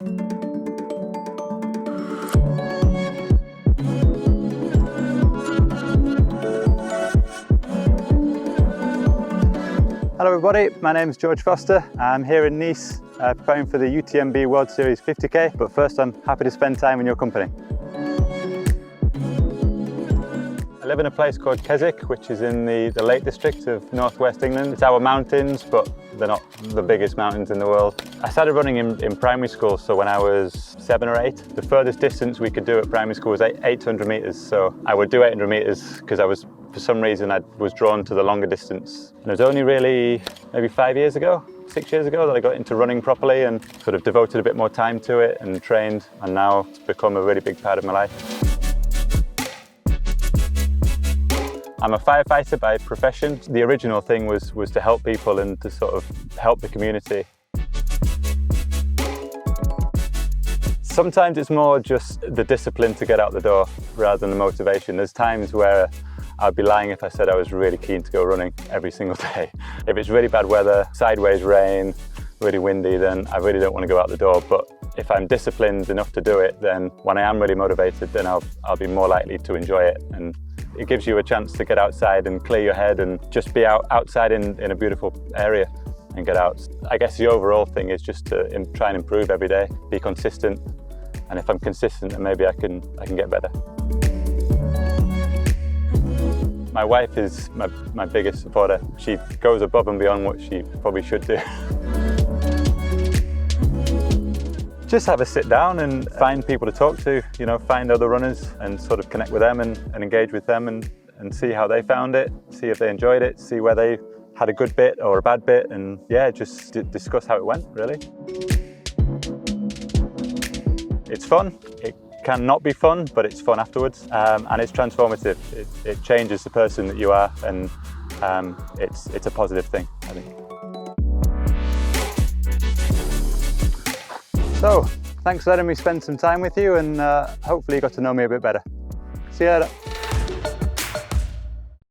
Hello everybody, my name is George Foster. I'm here in Nice preparing for the UTMB World Series 50k, but first I'm happy to spend time in your company. I live in a place called Keswick, which is in the Lake District of northwest England. It's our mountains, but they're not the biggest mountains in the world. I started running in primary school, so when I was 7 or 8. The furthest distance we could do at primary school was 800 metres, so I would do 800 metres because for some reason I was drawn to the longer distance. And it was only really maybe 6 years ago that I got into running properly and sort of devoted a bit more time to it and trained, and now it's become a really big part of my life. I'm a firefighter by profession. The original thing was to help people and to sort of help the community. Sometimes it's more just the discipline to get out the door rather than the motivation. There's times where I'd be lying if I said I was really keen to go running every single day. If it's really bad weather, sideways rain, really windy, then I really don't want to go out the door. But if I'm disciplined enough to do it, then when I am really motivated, then I'll be more likely to enjoy it. And it gives you a chance to get outside and clear your head and just be outside in a beautiful area and get out. I guess the overall thing is just to try and improve every day, be consistent. And if I'm consistent, then maybe I can get better. My wife is my biggest supporter. She goes above and beyond what she probably should do. Just have a sit down and find people to talk to, find other runners and sort of connect with them and engage with them and see how they found it, see if they enjoyed it, see where they had a good bit or a bad bit, and yeah, just discuss how it went, really. It's fun. It can not be fun, but it's fun afterwards, and it's transformative. It changes the person that you are, and it's a positive thing, I think. So, thanks for letting me spend some time with you, and hopefully you got to know me a bit better. See you later.